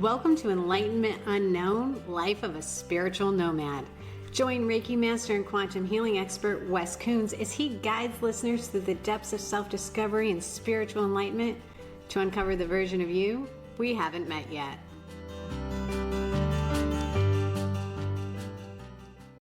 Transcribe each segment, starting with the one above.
Welcome to Enlightenment Unknown Life of a Spiritual Nomad. Join Reiki Master and Quantum Healing expert Wes Coons as he guides listeners through the depths of self-discovery and spiritual enlightenment to uncover the version of you we haven't met yet.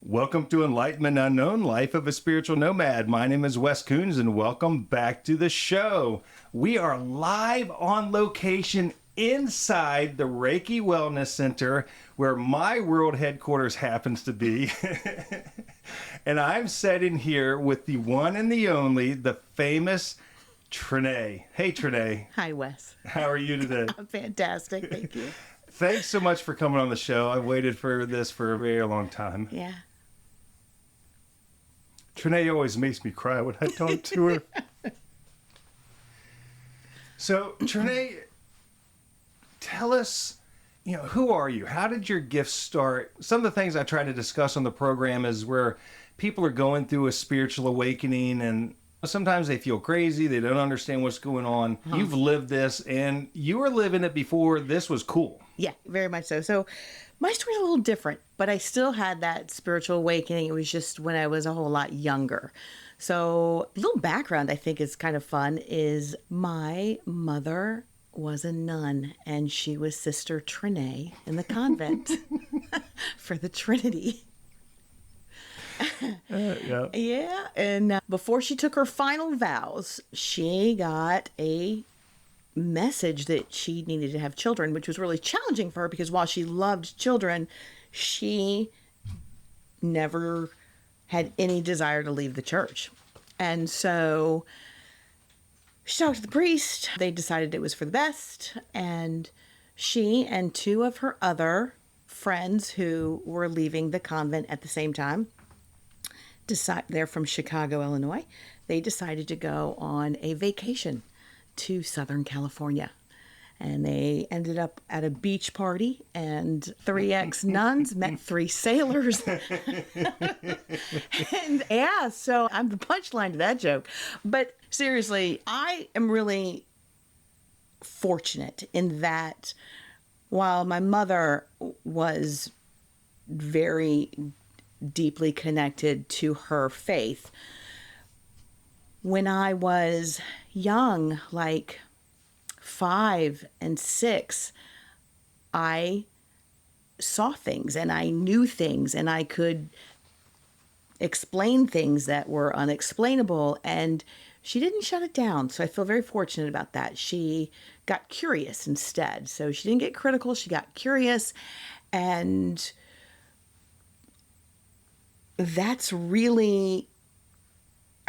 Welcome to Enlightenment Unknown Life of a Spiritual Nomad. My name is Wes Coons and welcome back to the show. We are live on location inside the Reiki Wellness Center where my world headquarters happens to be. And I'm sitting here with the one and the only, the famous Trine. Hey, Trine. Hi, Wes. How are you today? I'm fantastic. Thank you. Thanks so much for coming on the show. I've waited for this for a very long time. Yeah. Trine always makes me cry when I talk to her. So, Trine, tell us, who are you? How did your gift start? Some of the things I try to discuss on the program is where people are going through a spiritual awakening and sometimes they feel crazy. They don't understand what's going on. You've lived this and you were living it before this was cool. Yeah, very much so. So my story's a little different, but I still had that spiritual awakening. It was just when I was a whole lot younger. So a little background I think is kind of fun is my mother was a nun and she was Sister Trine in the convent for the Trinity. Yeah. Yeah. And before she took her final vows, she got a message that she needed to have children, which was really challenging for her because while she loved children, she never had any desire to leave the church. And so she talked to the priest. They decided it was for the best. And she and two of her other friends who were leaving the convent at the same time, they're from Chicago, Illinois. They decided to go on a vacation to Southern California. And they ended up at a beach party, and 3 ex-nuns met 3 sailors. And yeah, so I'm the punchline to that joke. But seriously, I am really fortunate in that while my mother was very deeply connected to her faith, when I was young, like 5 and 6, I saw things and I knew things and I could explain things that were unexplainable, and she didn't shut it down. So I feel very fortunate about that. She got curious instead. So she didn't get critical. She got curious, and that's really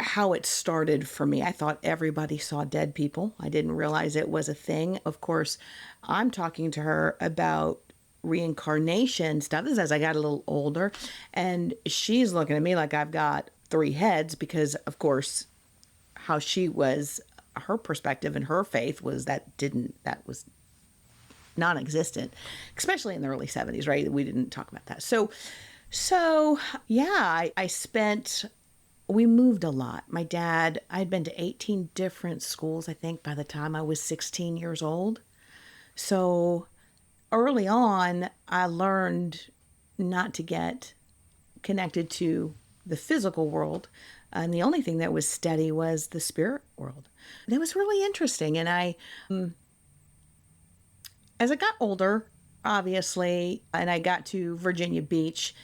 how it started for me. I thought everybody saw dead people. I didn't realize it was a thing. Of course, I'm talking to her about reincarnation stuff. This is as I got a little older, and she's looking at me like I've got 3 heads because, of course, how she was, her perspective and her faith was that was non-existent, especially in the early 70s, right? We didn't talk about that. So yeah, we moved a lot. My dad, I'd been to 18 different schools, I think, by the time I was 16 years old. So early on, I learned not to get connected to the physical world. And the only thing that was steady was the spirit world. And it was really interesting. And as I got older, obviously, and I got to Virginia Beach,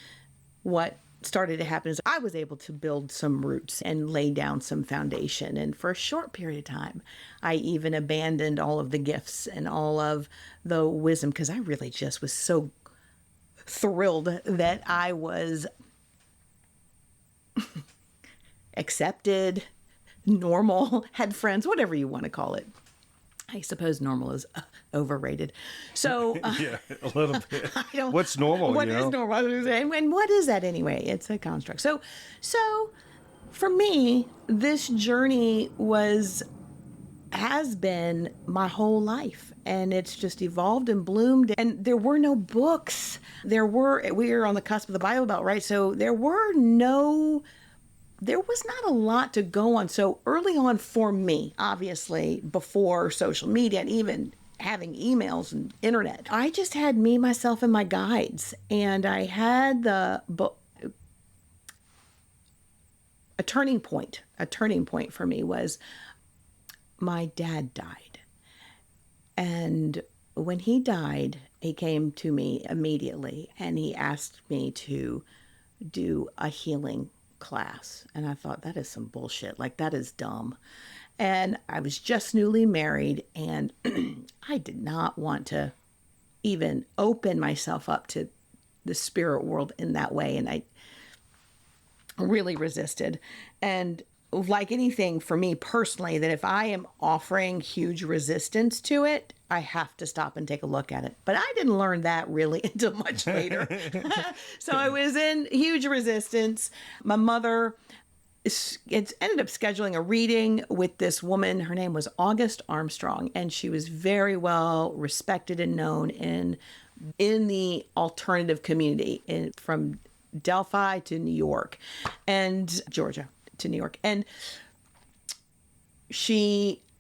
what started to happen is I was able to build some roots and lay down some foundation. And for a short period of time, I even abandoned all of the gifts and all of the wisdom because I really just was so thrilled that I was accepted, normal, had friends, whatever you want to call it. I suppose normal is overrated. So yeah, a little bit. What's normal? What is normal? And what is that anyway? It's a construct. So for me, this journey has been my whole life, and it's just evolved and bloomed. And there were no books. We were on the cusp of the Bible Belt, right? So there was not a lot to go on. So early on for me, obviously, before social media and even having emails and internet. I just had me, myself, and my guides. And I had a turning point. A turning point for me was my dad died. And when he died, he came to me immediately and he asked me to do a healing class. And I thought, that is some bullshit. Like, that is dumb. And I was just newly married, and I did not want to even open myself up to the spirit world in that way. And I really resisted. And like anything for me personally, that if I am offering huge resistance to it, I have to stop and take a look at it. But I didn't learn that really until much later. So I was in huge resistance. My mother ended up scheduling a reading with this woman. Her name was August Armstrong, and she was very well respected and known in the alternative community from Delphi to New York and Georgia to New York. And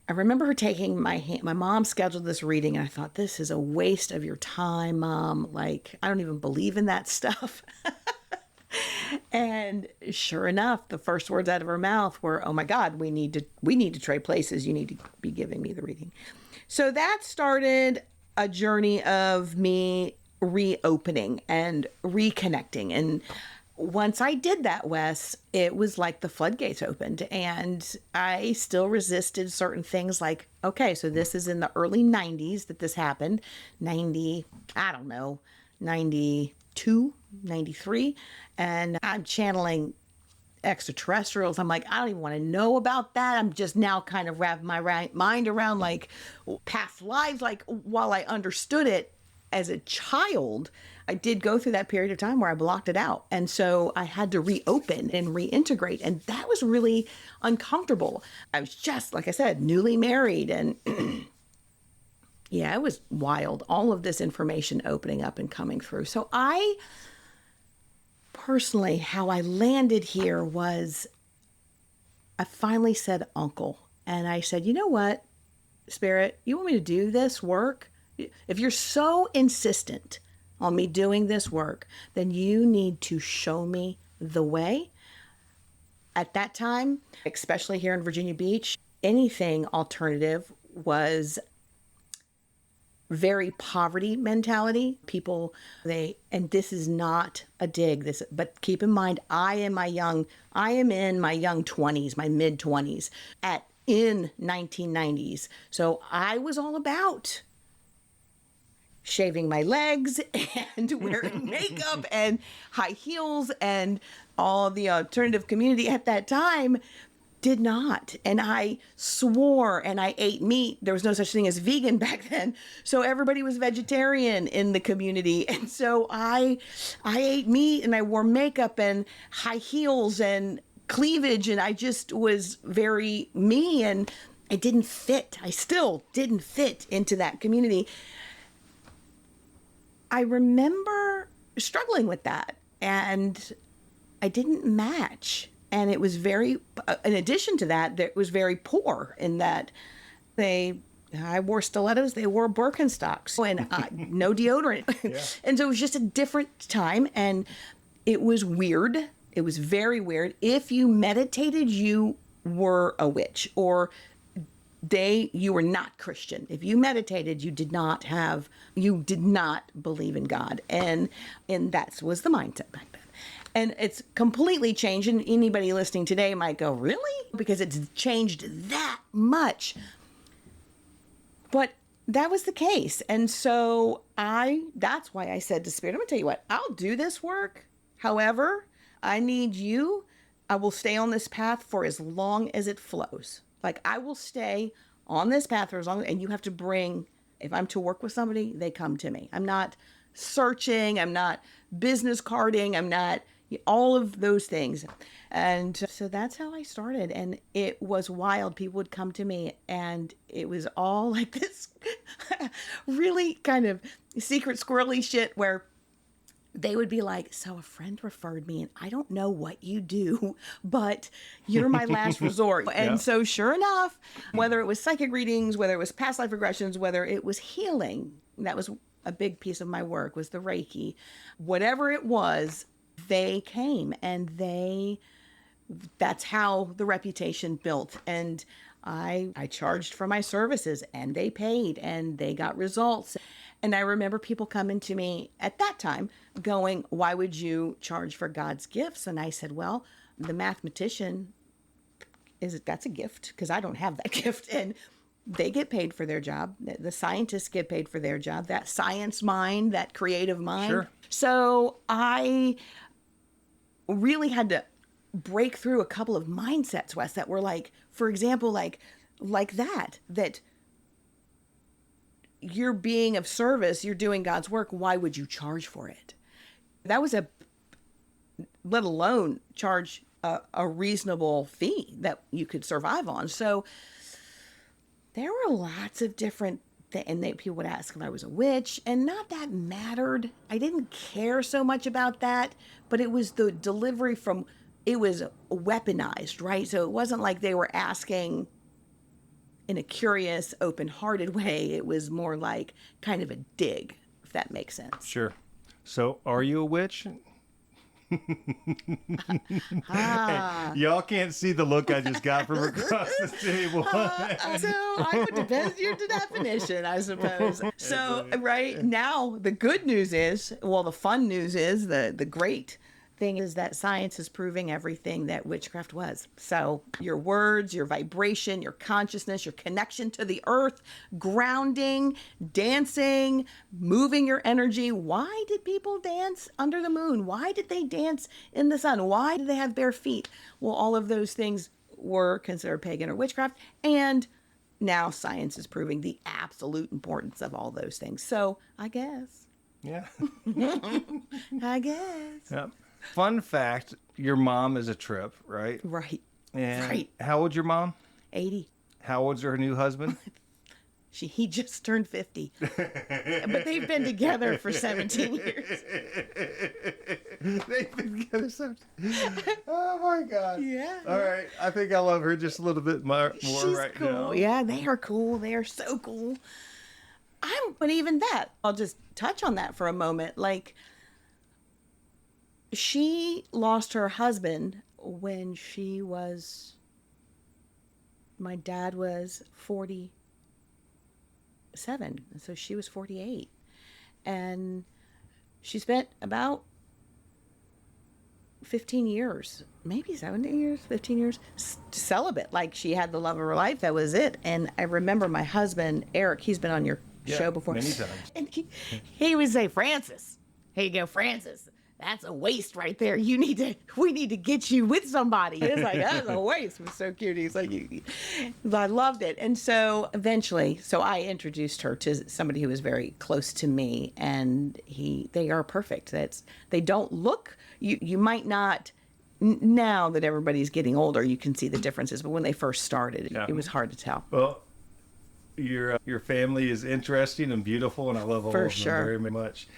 I remember her taking my hand. My mom scheduled this reading, and I thought, this is a waste of your time, Mom. Like, I don't even believe in that stuff. And sure enough, the first words out of her mouth were, "Oh my God, we need to trade places. You need to be giving me the reading." So that started a journey of me reopening and reconnecting. And once I did that, Wes, it was like the floodgates opened, and I still resisted certain things. Like, okay, so this is in the early 90s that this happened. 92, 93. And I'm channeling extraterrestrials. I'm like, I don't even want to know about that. I'm just now kind of wrapping my mind around like past lives. Like, while I understood it as a child, I did go through that period of time where I blocked it out. And so I had to reopen and reintegrate. And that was really uncomfortable. I was just, like I said, newly married. And yeah, it was wild. All of this information opening up and coming through. So personally, how I landed here was I finally said uncle. And I said, you know what, Spirit, you want me to do this work? If you're so insistent on me doing this work, then you need to show me the way. At that time, especially here in Virginia Beach, anything alternative was very poverty mentality. People, and this is not a dig, but keep in mind, I am in my young 20s, my mid 20s in 1990s. So I was all about shaving my legs and wearing makeup and high heels, and all the alternative community at that time did not. And I swore, and I ate meat. There was no such thing as vegan back then. So everybody was vegetarian in the community. And so I ate meat, and I wore makeup and high heels and cleavage. And I just was very me, and I didn't fit. I still didn't fit into that community. I remember struggling with that, and I didn't match. And it was very, in addition to that, it was very poor in that I wore stilettos, they wore Birkenstocks, and no deodorant. Yeah. And so it was just a different time, and it was weird. It was very weird. If you meditated, you were a witch, or you were not Christian. If you meditated, you did not believe in God. And that was the mindset back then. And it's completely changed. And anybody listening today might go, really? Because it's changed that much. But that was the case. And so that's why I said to Spirit, I'm going to tell you what, I'll do this work. However, I need you. I will stay on this path for as long as it flows. Like, I will stay on this path for as long, and you have to if I'm to work with somebody, they come to me. I'm not searching. I'm not business carding. I'm not all of those things. And so that's how I started. And it was wild. People would come to me, and it was all like this really kind of secret squirrely shit where they would be like, so a friend referred me and I don't know what you do, but you're my last resort. And Yeah. so sure enough, whether it was psychic readings, whether it was past life regressions, whether it was healing, that was a big piece of my work, was the Reiki. Whatever it was, they came, and that's how the reputation built. And I charged for my services, and they paid, and they got results. And I remember people coming to me at that time going, why would you charge for God's gifts? And I said, well, the mathematician that's a gift, because I don't have that gift. And they get paid for their job. The scientists get paid for their job, that science mind, that creative mind. Sure. So I really had to break through a couple of mindsets, Wes, that were like, for example, like that you're being of service, you're doing God's work. Why would you charge for it? That was let alone charge a reasonable fee that you could survive on. So there were lots of different things, and people would ask if I was a witch, and not that mattered. I didn't care so much about that, but it was the delivery it was weaponized, right? So it wasn't like they were asking in a curious, open-hearted way. It was more like kind of a dig, if that makes sense. Sure. So, are you a witch? Y'all can't see the look I just got from across the table. So I would depend your definition, I suppose. So right now, the good news is, well, the fun news is, the great thing is that science is proving everything that witchcraft was. So your words, your vibration, your consciousness, your connection to the earth, grounding, dancing, moving your energy. Why did people dance under the moon? Why did they dance in the sun? Why did they have bare feet? Well, all of those things were considered pagan or witchcraft. And now science is proving the absolute importance of all those things. So I guess. Yeah. I guess. Yep. Fun fact, your mom is a trip, right? Right. And Right. how old's your mom? 80. How old's her new husband? He just turned 50. But they've been together for 17 years. They've been together so. Oh my God. Yeah. All right. I think I love her just a little bit more She's right cool. now. Yeah, they are cool. They are so cool. But even that, I'll just touch on that for a moment. Like, she lost her husband when my dad was 47. So she was 48. And she spent about 15 years, maybe 17 years, 15 years, celibate. Like, she had the love of her life. That was it. And I remember my husband, Eric, he's been on your show before. Many times. And he would say, Francis, here you go, Francis. That's a waste right there. We need to get you with somebody. It's like, that's a waste. It was so cute. He's like, I loved it. And so eventually, I introduced her to somebody who was very close to me, and they are perfect. They don't look, you might not, now that everybody's getting older, you can see the differences. But when they first started, Yeah. it was hard to tell. Well, your family is interesting and beautiful, and I love all For of them sure. very much.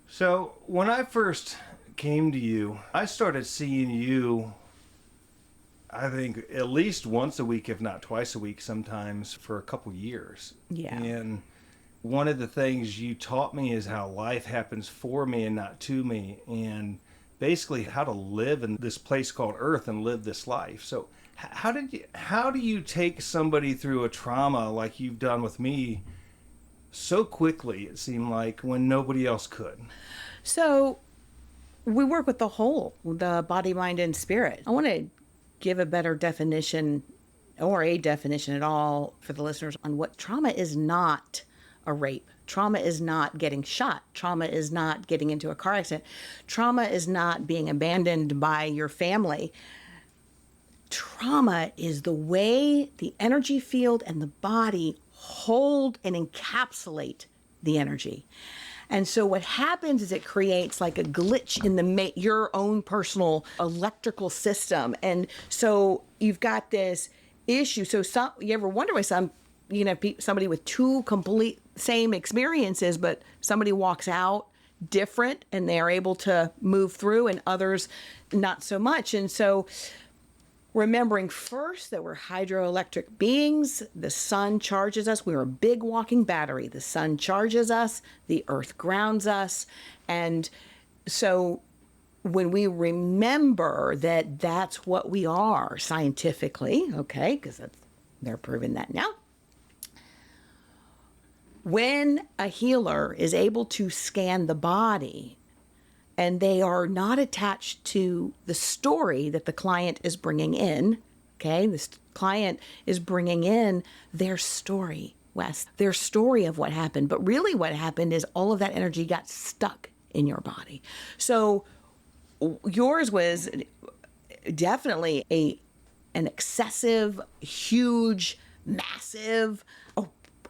So when I first came to you, I started seeing you, I think, at least once a week, if not twice a week sometimes, for a couple years. Yeah. And one of the things you taught me is how life happens for me and not to me, and basically how to live in this place called Earth and live this life. So how do you take somebody through a trauma like you've done with me so quickly, it seemed like, when nobody else could? So we work with the whole, the body, mind, and spirit. I want to give a better definition, or a definition at all, for the listeners on what trauma is. Not a rape. Trauma is not getting shot. Trauma is not getting into a car accident. Trauma is not being abandoned by your family. Trauma is the way the energy field and the body hold and encapsulate the energy. And so what happens is it creates like a glitch in your own personal electrical system. And so you've got this issue. So you ever wonder why somebody with two complete same experiences, but somebody walks out different and they are able to move through, and others not so much. And so remembering first that we're hydroelectric beings, the sun charges us. We're a big walking battery. The sun charges us, the earth grounds us. And so when we remember that that's what we are scientifically, okay, because they're proving that now. When a healer is able to scan the body and they are not attached to the story that the client is bringing in, okay, this client is bringing in their story, Wes, their story of what happened. But really what happened is all of that energy got stuck in your body. So yours was definitely an excessive, huge, massive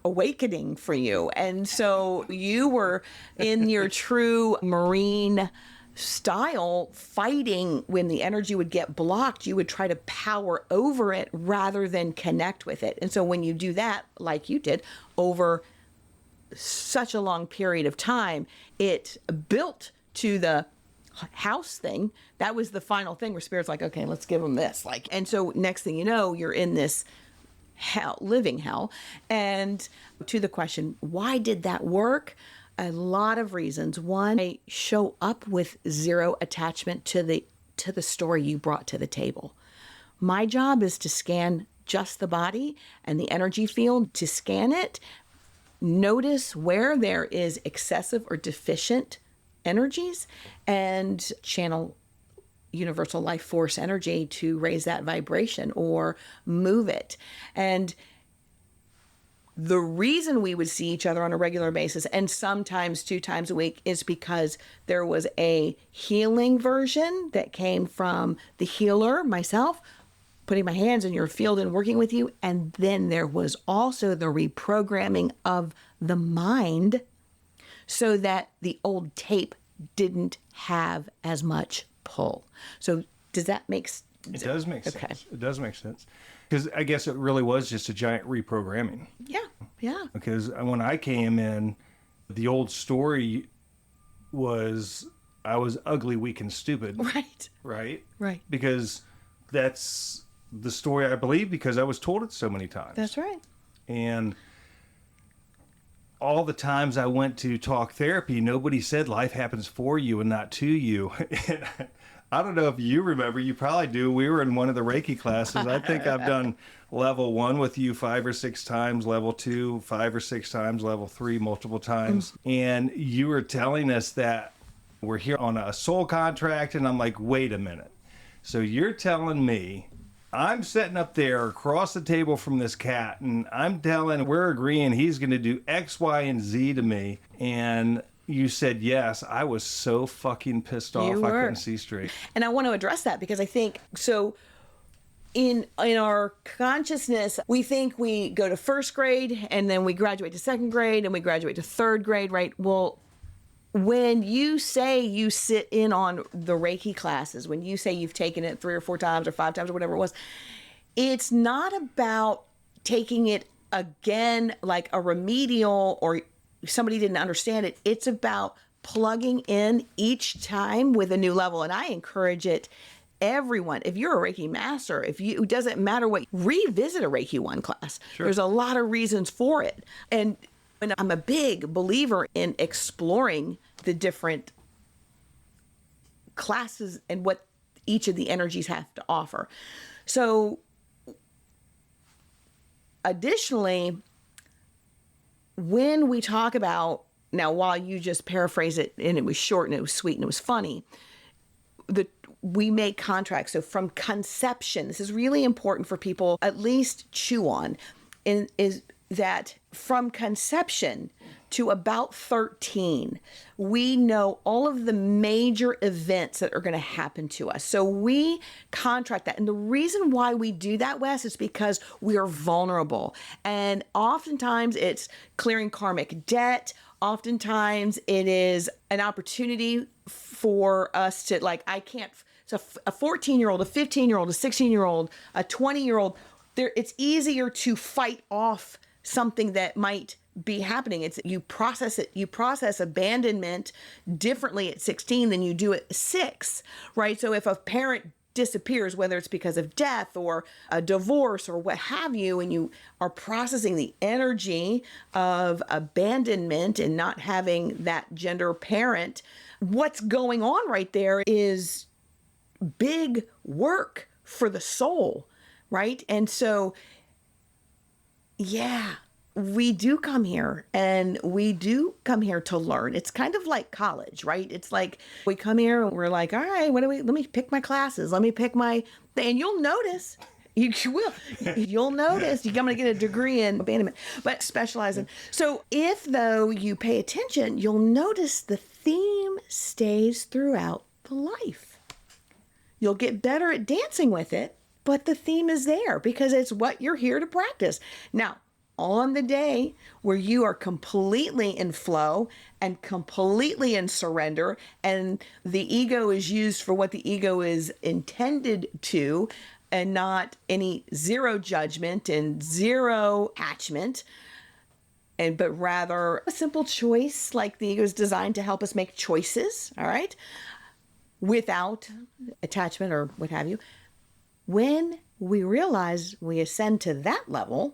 awakening for you. And so you were in your true Marine style fighting. When the energy would get blocked, you would try to power over it rather than connect with it. And so when you do that, like you did over such a long period of time, it built to the house thing. That was the final thing where Spirit's like, okay, let's give them this. Like, and so next thing you know, you're in this hell, living hell. And to the question, why did that work? A lot of reasons. One, I show up with zero attachment to the story you brought to the table. My job is to scan just the body and the energy field, to scan it, notice where there is excessive or deficient energies, and channel universal life force energy to raise that vibration or move it. And the reason we would see each other on a regular basis, and sometimes 2 times a week, is because there was a healing version that came from the healer, myself, putting my hands in your field and working with you. And then there was also the reprogramming of the mind so that the old tape didn't have as much pull. So does that make sense? It does make sense. Okay. It does make sense. Because I guess it really was just a giant reprogramming. Yeah. Because when I came in, the old story was I was ugly, weak, and stupid. Right. Right? Because that's the story, I believe, because I was told it so many times. That's right. And all the times I went to talk therapy, nobody said life happens for you and not to you. And I don't know if you remember, you probably do. We were in one of the Reiki classes. I think I've done level 1 with you 5 or 6 times, level 2 5 or 6 times, level 3 multiple times. And you were telling us that we're here on a soul contract. And I'm like, wait a minute. So you're telling me I'm sitting up there across the table from this cat, and we're agreeing he's going to do X, Y, and Z to me. And you said yes. I was so fucking pissed off. I couldn't see straight. And I want to address that because I think so. In our consciousness, we think we go to first grade and then we graduate to second grade and we graduate to third grade, right? Well, when you say you sit in on the Reiki classes, when you say you've taken it 3 or 4 times or 5 times or whatever it was, it's not about taking it again like a remedial or somebody didn't understand it. It's about plugging in each time with a new level. And I encourage it. Everyone, if you're a Reiki master, it doesn't matter what, revisit a Reiki 1 class. Sure. There's a lot of reasons for it. And I'm a big believer in exploring the different classes and what each of the energies have to offer. So additionally, when we talk about, now while you just paraphrase it and it was short and it was sweet and it was funny, we make contracts. So from conception, this is really important for people at least chew on, is that from conception to about 13, we know all of the major events that are going to happen to us. So we contract that. And the reason why we do that, Wes, is because we are vulnerable. And oftentimes it's clearing karmic debt. Oftentimes it is an opportunity for us to, like, so a 14-year-old, a 15-year-old, a 16-year-old, a 20-year-old, it's easier to fight off something that might be happening. It's you process it. You process abandonment differently at 16 than you do at 6, right? So if a parent disappears, whether it's because of death or a divorce or what have you, and you are processing the energy of abandonment and not having that gender parent, what's going on right there is big work for the soul, right? And so, yeah, we do come here, and we do come here to learn. It's kind of like college, right? It's like we come here and we're like, all right, let me pick my classes. Let me pick my, and you'll notice, you'll notice you're going to get a degree in abandonment, but specialize in. So if though you pay attention, you'll notice the theme stays throughout the life. You'll get better at dancing with it, but the theme is there because it's what you're here to practice. Now, on the day where you are completely in flow and completely in surrender, and the ego is used for what the ego is intended to, and not any zero judgment and zero attachment, but rather a simple choice, like the ego is designed to help us make choices, all right, without attachment or what have you. When we realize we ascend to that level,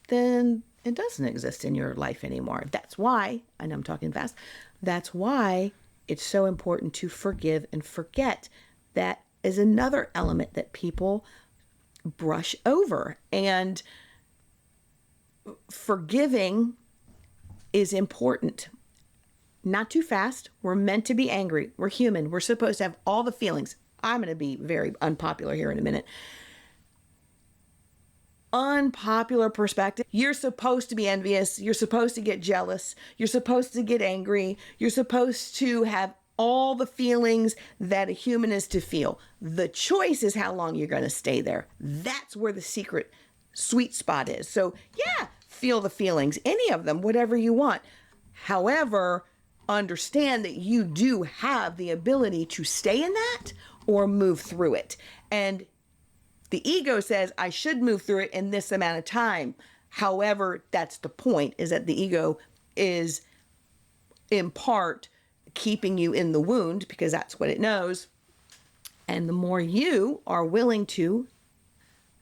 then it doesn't exist in your life anymore. That's why, and I'm talking fast, that's why it's so important to forgive and forget. That is another element that people brush over. And forgiving is important. Not too fast. We're meant to be angry. We're human. We're supposed to have all the feelings. I'm going to be very unpopular here in a minute. Unpopular perspective. You're supposed to be envious. You're supposed to get jealous. You're supposed to get angry. You're supposed to have all the feelings that a human is to feel. The choice is how long you're going to stay there. That's where the secret sweet spot is. So yeah, feel the feelings, any of them, whatever you want. However, understand that you do have the ability to stay in that or move through it. And the ego says, I should move through it in this amount of time. However, that's the point, is that the ego is in part keeping you in the wound because that's what it knows. And the more you are willing to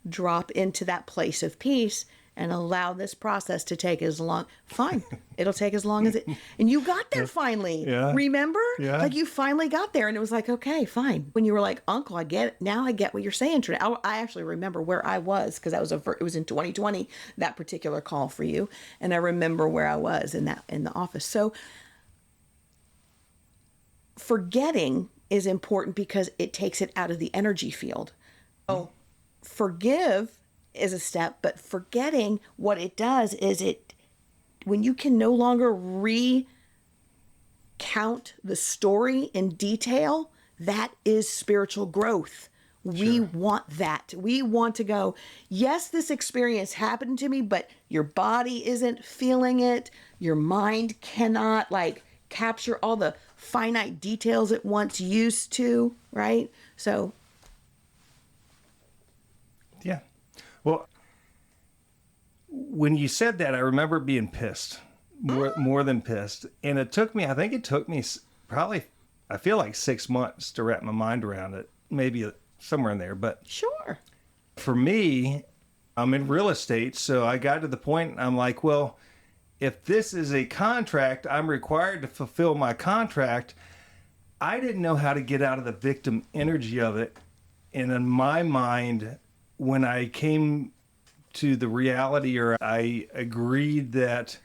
drop into that place of peace and allow this process to take as long, fine, it'll take as long as it, and you got there finally. Yeah. Remember? Yeah. Like you finally got there and it was like, okay, fine. When you were like, Uncle, I get it. Now I get what you're saying, Trina. I actually remember where I was because it was in 2020, that particular call for you. And I remember where I was in the office. So forgetting is important because it takes it out of the energy field. So forgive is a step, but forgetting, what it does is when you can no longer recount the story in detail, that is spiritual growth. We want that. We want to go, yes, this experience happened to me, but your body isn't feeling it. Your mind cannot capture all the finite details it once used to, right? So Yeah. Well, when you said that, I remember being pissed, more than pissed. And I think it took me probably, I feel like 6 months to wrap my mind around it, maybe somewhere in there. But sure. For me, I'm in real estate. So I got to the point, I'm like, well, if this is a contract, I'm required to fulfill my contract. I didn't know how to get out of the victim energy of it. And in my mind, when I came to the reality, or I agreed that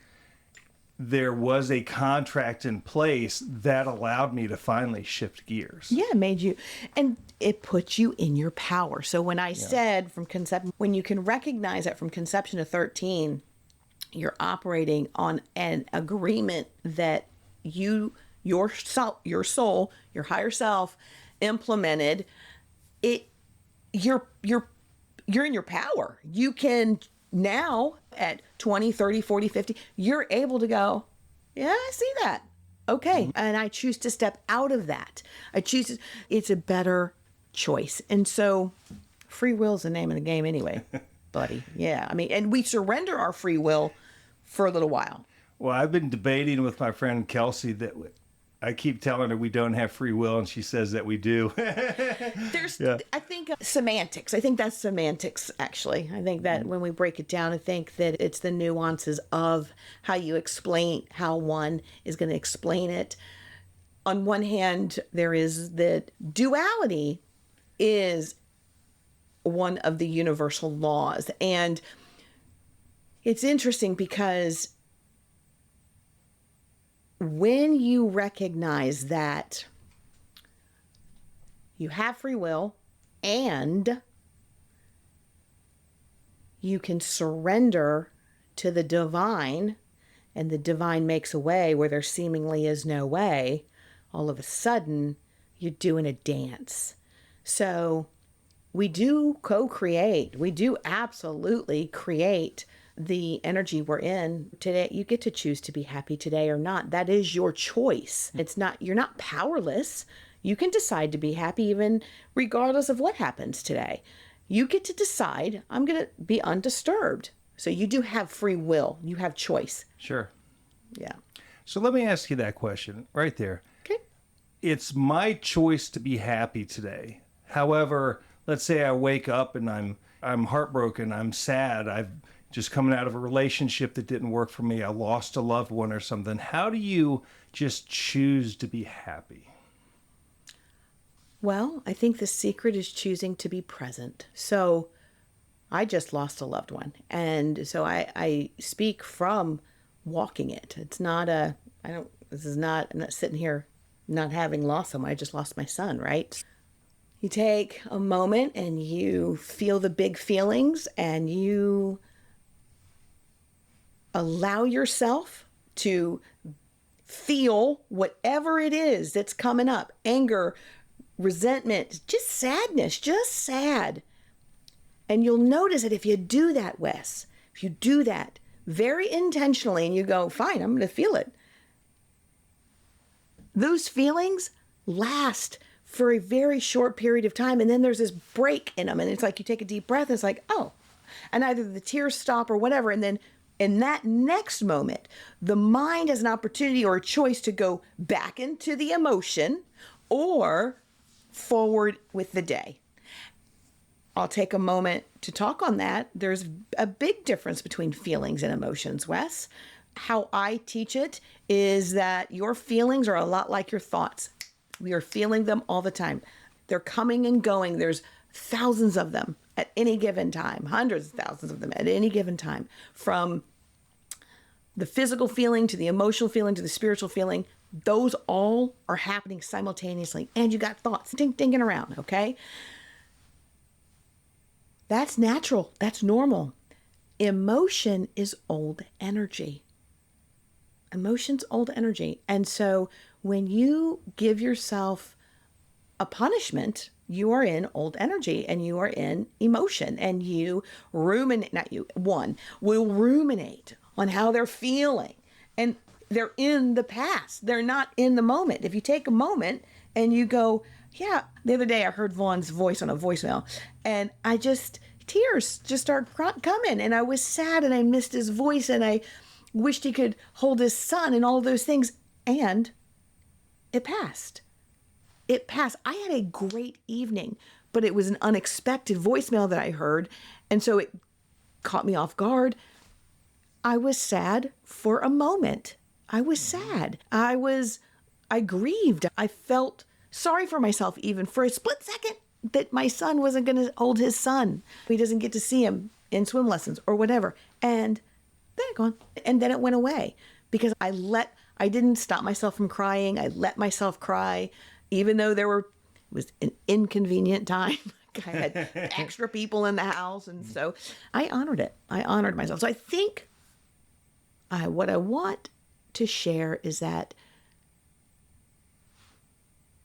there was a contract in place, that allowed me to finally shift gears. Yeah, it made you, and it puts you in your power. So when I said from conception, when you can recognize that from conception to 13, you're operating on an agreement that your soul, your higher self implemented it. You're in your power. You can now at 20, 30, 40, 50, you're able to go, yeah, I see that. Okay. And I choose to step out of that. It's a better choice. And so free will is the name of the game anyway, buddy. Yeah. I mean, and we surrender our free will for a little while. Well, I've been debating with my friend Kelsey that I keep telling her we don't have free will, and she says that we do. I think semantics. I think that's semantics, actually. I think that when we break it down, I think that it's the nuances of how you explain how one is going to explain it. On one hand, there is that duality is one of the universal laws. And it's interesting because when you recognize that you have free will and you can surrender to the divine, and the divine makes a way where there seemingly is no way, all of a sudden you're doing a dance. So we do co-create. We do absolutely create the energy we're in today. You get to choose to be happy today or not. That is your choice. You're not powerless. You can decide to be happy even regardless of what happens today. You get to decide, I'm going to be undisturbed. So you do have free will. You have choice. Sure. Yeah. So let me ask you that question right there. Okay. It's my choice to be happy today. However, let's say I wake up and I'm heartbroken, I'm sad, I've just coming out of a relationship that didn't work for me, I lost a loved one or something. How do you just choose to be happy? Well, I think the secret is choosing to be present. So I just lost a loved one. And so I speak from walking it. It's not I'm not sitting here not having lost someone. I just lost my son, right? You take a moment and you feel the big feelings and you allow yourself to feel whatever it is that's coming up. Anger, resentment, just sadness, just sad. And you'll notice that if you do that, Wes, if you do that very intentionally and you go, fine, I'm going to feel it. Those feelings last for a very short period of time. And then there's this break in them. And it's like you take a deep breath and it's like, oh, and either the tears stop or whatever. And then in that next moment, the mind has an opportunity or a choice to go back into the emotion or forward with the day. I'll take a moment to talk on that. There's a big difference between feelings and emotions, Wes. How I teach it is that your feelings are a lot like your thoughts. We are feeling them all the time. They're coming and going. There's thousands of them at any given time, hundreds of thousands of them at any given time, from the physical feeling to the emotional feeling to the spiritual feeling. Those all are happening simultaneously. And you got thoughts dinging around, okay? That's natural. That's normal. Emotion is old energy. Emotion's old energy. And so when you give yourself a punishment, you are in old energy and you are in emotion, and you ruminate, not you, one will ruminate on how they're feeling, and they're in the past. They're not in the moment. If you take a moment and you go, yeah, the other day I heard Vaughn's voice on a voicemail and tears just started coming, and I was sad and I missed his voice and I wished he could hold his son and all those things. And it passed. It passed. I had a great evening, but it was an unexpected voicemail that I heard. And so it caught me off guard. I was sad for a moment. I was sad. I grieved. I felt sorry for myself even for a split second that my son wasn't going to hold his son. He doesn't get to see him in swim lessons or whatever. And then it gone. And then it went away because I didn't stop myself from crying. I let myself cry, even though it was an inconvenient time. I had extra people in the house. And so I honored it. I honored myself. So I think what I want to share is that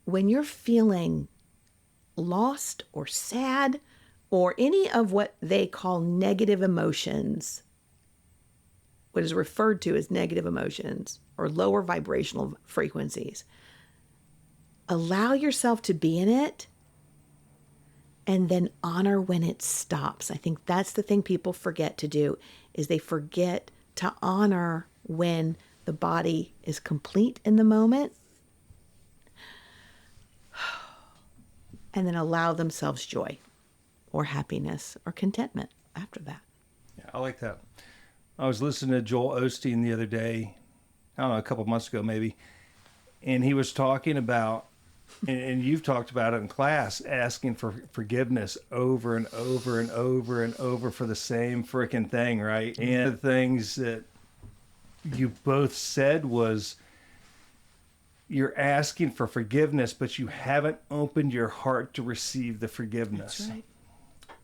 when you're feeling lost or sad or any of what they call negative emotions, what is referred to as negative emotions or lower vibrational frequencies, allow yourself to be in it and then honor when it stops. I think that's the thing people forget to do, is they forget to honor when the body is complete in the moment, and then allow themselves joy or happiness or contentment after that. Yeah, I like that. I was listening to Joel Osteen the other day, I don't know, a couple of months ago maybe, and he was talking about, and you've talked about it in class, asking for forgiveness over and over and over and over for the same freaking thing, right? And the things that you both said was, you're asking for forgiveness, but you haven't opened your heart to receive the forgiveness. That's right.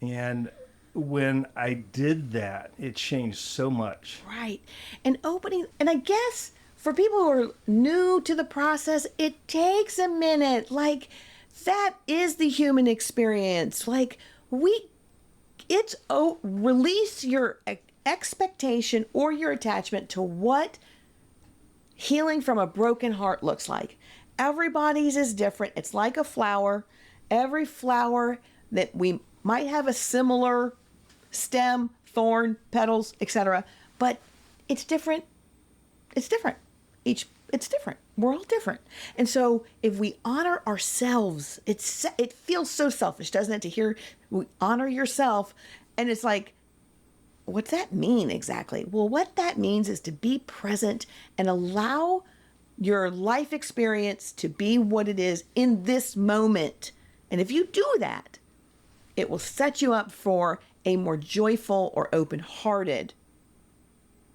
And when I did that, it changed so much. Right. And opening, and I guess for people who are new to the process, it takes a minute. Like, that is the human experience. Like, release your expectation or your attachment to what healing from a broken heart looks like. Everybody's is different. It's like a flower. Every flower that we might have a similar stem, thorn, petals, etc., but it's different. It's different. It's different. We're all different. And so if we honor ourselves, it feels so selfish, doesn't it, to hear we honor yourself, and it's like, what's that mean exactly? Well, what that means is to be present and allow your life experience to be what it is in this moment. And if you do that, it will set you up for a more joyful or open-hearted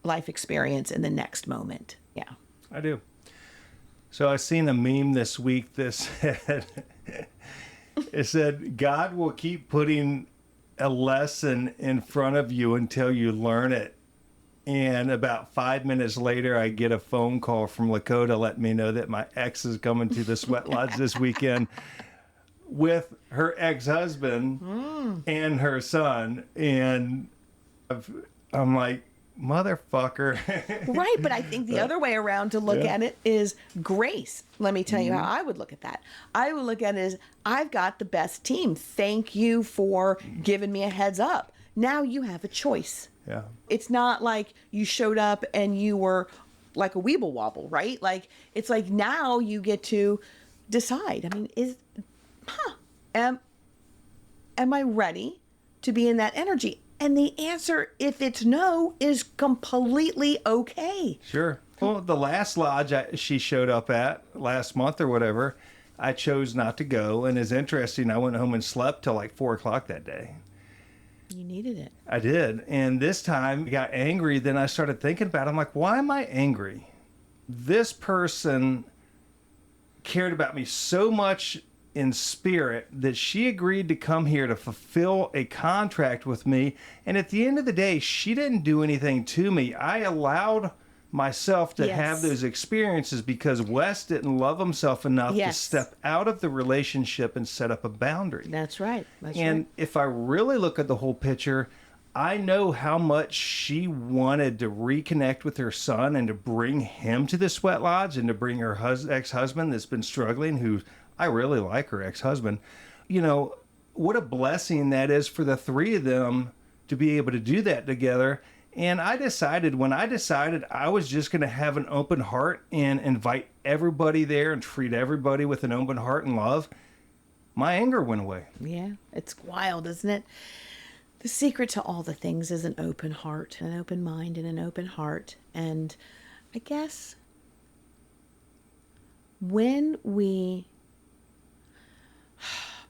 life experience in the next moment. Yeah. I do. So I seen a meme this week that said, it said, God will keep putting a lesson in front of you until you learn it. And about 5 minutes later, I get a phone call from Lakota letting me know that my ex is coming to the Sweat Lodge this weekend with her ex-husband and her son. And I'm like, motherfucker. Right, but I think the other way around to look at it is grace. Let me tell you how I would look at that. I would look at it as, I've got the best team. Thank you for giving me a heads up. Now you have a choice. Yeah. It's not like you showed up and you were like a weeble wobble, right? Like, it's like now you get to decide. I mean, am I ready to be in that energy? And the answer, if it's no, is completely okay. Sure. Well, the last lodge she showed up at last month or whatever, I chose not to go. And it's interesting, I went home and slept till like 4 o'clock that day. You needed it. I did. And this time I got angry. Then I started thinking about it. I'm like, why am I angry? This person cared about me so much in spirit that she agreed to come here to fulfill a contract with me. And at the end of the day, she didn't do anything to me. I allowed myself to have those experiences because Wes didn't love himself enough to step out of the relationship and set up a boundary. That's right. And if I really look at the whole picture, I know how much she wanted to reconnect with her son and to bring him to the Sweat Lodge and to bring her ex-husband that's been struggling, who I really like her ex-husband. You know, what a blessing that is for the three of them to be able to do that together. And when I decided I was just going to have an open heart and invite everybody there and treat everybody with an open heart and love, my anger went away. Yeah, it's wild, isn't it? The secret to all the things is an open heart, an open mind, and an open heart. And I guess when we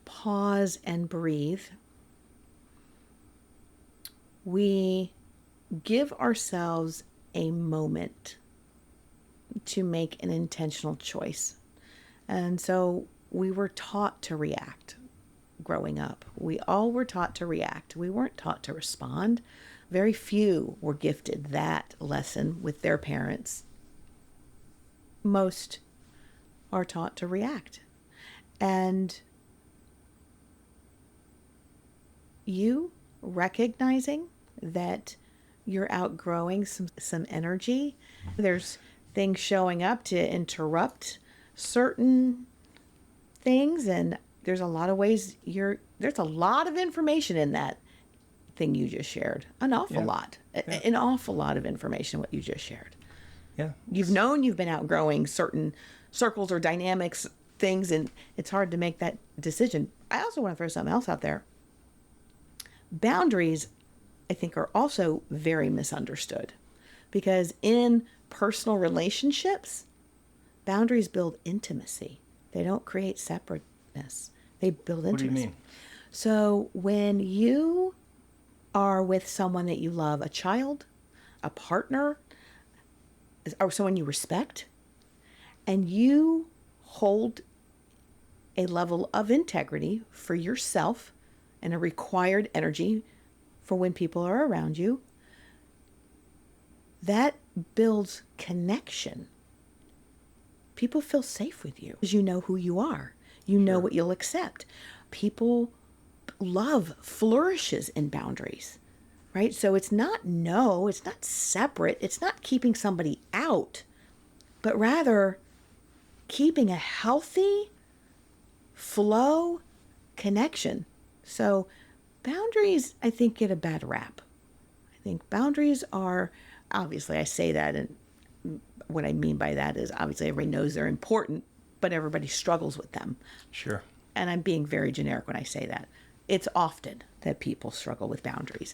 pause and breathe, we give ourselves a moment to make an intentional choice. And so we were taught to react growing up. We all were taught to react. We weren't taught to respond. Very few were gifted that lesson with their parents. Most are taught to react. And you recognizing that you're outgrowing some energy. There's things showing up to interrupt certain things, and there's a lot of ways there's a lot of information in that thing you just shared. An awful lot. An awful lot of information, what you just shared. Yeah. You've known you've been outgrowing certain circles or dynamics, things, and it's hard to make that decision. I also want to throw something else out there. Boundaries, I think, are also very misunderstood because in personal relationships, boundaries build intimacy. They don't create separateness. They build intimacy. What do you mean? So when you are with someone that you love, a child, a partner, or someone you respect, and you hold a level of integrity for yourself and a required energy for when people are around you, that builds connection. People feel safe with you because you know who you are. You know what you'll accept. People love flourishes in boundaries, right? So it's not separate. It's not keeping somebody out, but rather keeping a healthy flow connection. So boundaries, I think, get a bad rap. I think boundaries are, obviously I say that, and what I mean by that is obviously everybody knows they're important, but everybody struggles with them. Sure. And I'm being very generic when I say that. It's often that people struggle with boundaries.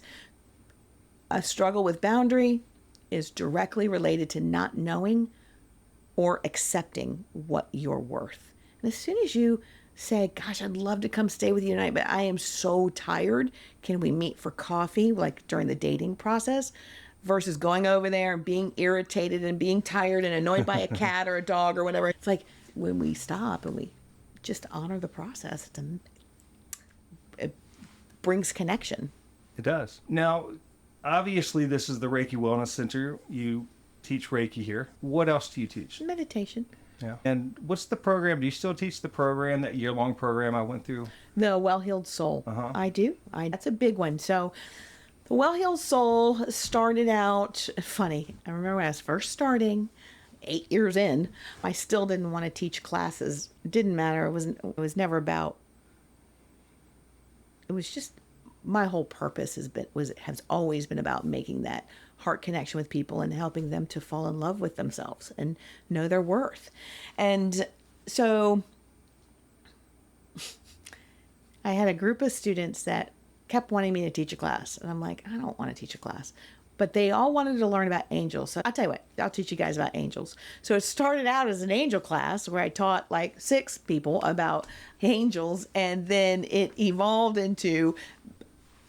A struggle with boundary is directly related to not knowing or accepting what you're worth. And as soon as you say, gosh, I'd love to come stay with you tonight, but I am so tired. Can we meet for coffee, like during the dating process? Versus going over there and being irritated and being tired and annoyed by a cat or a dog or whatever. It's like when we stop and we just honor the process, it brings connection. It does. Now, obviously, this is the Reiki Wellness Center. You teach Reiki here. What else do you teach? Meditation. Yeah. And what's the program? Do you still teach the program, that year-long program I went through? The Well-Healed Soul. Uh-huh. I do. That's a big one. So the Well-Healed Soul started out, funny, I remember when I was first starting, 8 years in, I still didn't want to teach classes. It didn't matter. It was never about, it was just, my whole purpose has always been about making that heart connection with people and helping them to fall in love with themselves and know their worth. And so I had a group of students that kept wanting me to teach a class. And I'm like, I don't want to teach a class. But they all wanted to learn about angels. So I'll tell you what, I'll teach you guys about angels. So it started out as an angel class where I taught like 6 people about angels. And then it evolved into,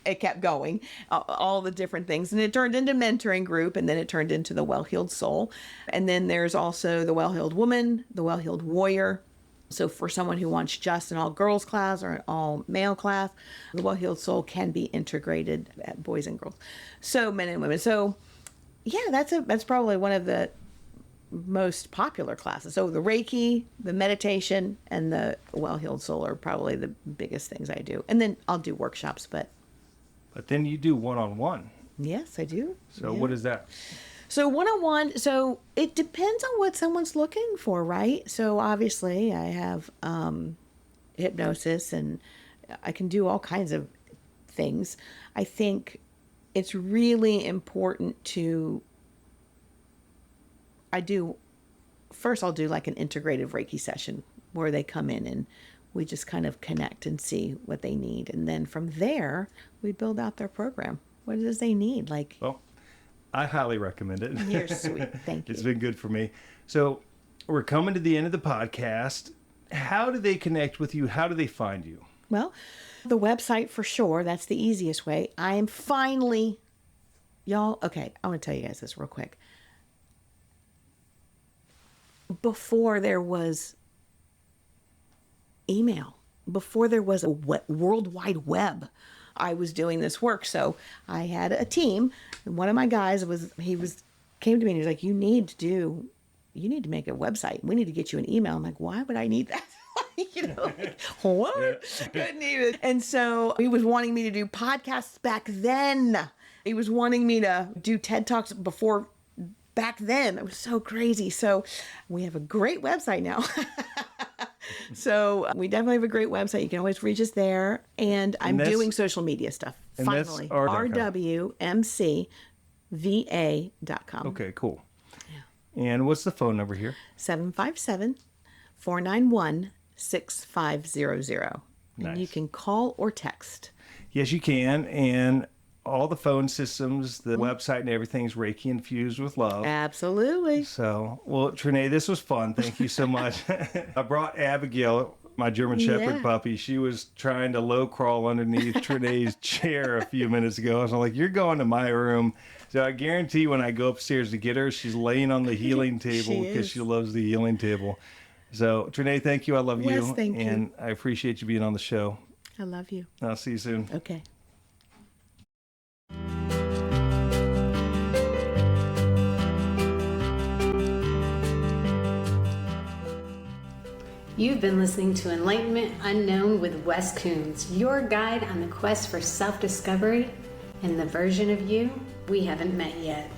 it kept going, all the different things. And it turned into mentoring group. And then it turned into the Well-Healed Soul. And then there's also the Well-Healed Woman, the Well-Healed Warrior. So for someone who wants just an all-girls class or an all-male class, the Well-Healed Soul can be integrated at boys and girls. So men and women. So yeah, that's probably one of the most popular classes. So the Reiki, the meditation, and the Well-Healed Soul are probably the biggest things I do. And then I'll do workshops, but then you do one-on-one. Yes, I do. So Yeah. what is that? So one-on-one, so it depends on what someone's looking for, right? So obviously I have hypnosis and I can do all kinds of things. I think it's really important I'll do like an integrative Reiki session where they come in and we just kind of connect and see what they need. And then from there, we build out their program. What it is they need, like... Well, I highly recommend it. You're sweet. Thank you. It's been good for me. So we're coming to the end of the podcast. How do they connect with you? How do they find you? Well, the website for sure. That's the easiest way. I am finally, y'all, okay, I want to tell you guys this real quick. Before there was email, before there was a World Wide Web, I was doing this work. So I had a team. And one of my guys came to me and he was like, you need to make a website. We need to get you an email. I'm like, why would I need that? What? Yeah. Couldn't even. And so he was wanting me to do podcasts back then. He was wanting me to do TED Talks back then. It was so crazy. So we have a great website now. So we definitely have a great website. You can always reach us there. And I'm that's- doing social media stuff. and that's Finally. rwmcva.com. Okay, cool. And what's the phone number here? 757-491-6500. And you Nice. can call or text. Yes, you can. And all the phone systems, the website and everything's Reiki infused with love. Absolutely. So, well, Trine, this was fun. Thank you so much. I brought Abigail, my German Shepherd Yeah. puppy. She was trying to low crawl underneath Trine's chair a few minutes ago. I was like, you're going to my room. So I guarantee when I go upstairs to get her, she's laying on the healing table She because is. she loves the healing table. So, Trine, thank you. I love Wes, you. thank you. And I appreciate you being on the show. I love you. I'll see you soon. Okay. You've been listening to Enlightenment Unknown with Wes Coons, your guide on the quest for self-discovery and the version of you we haven't met yet.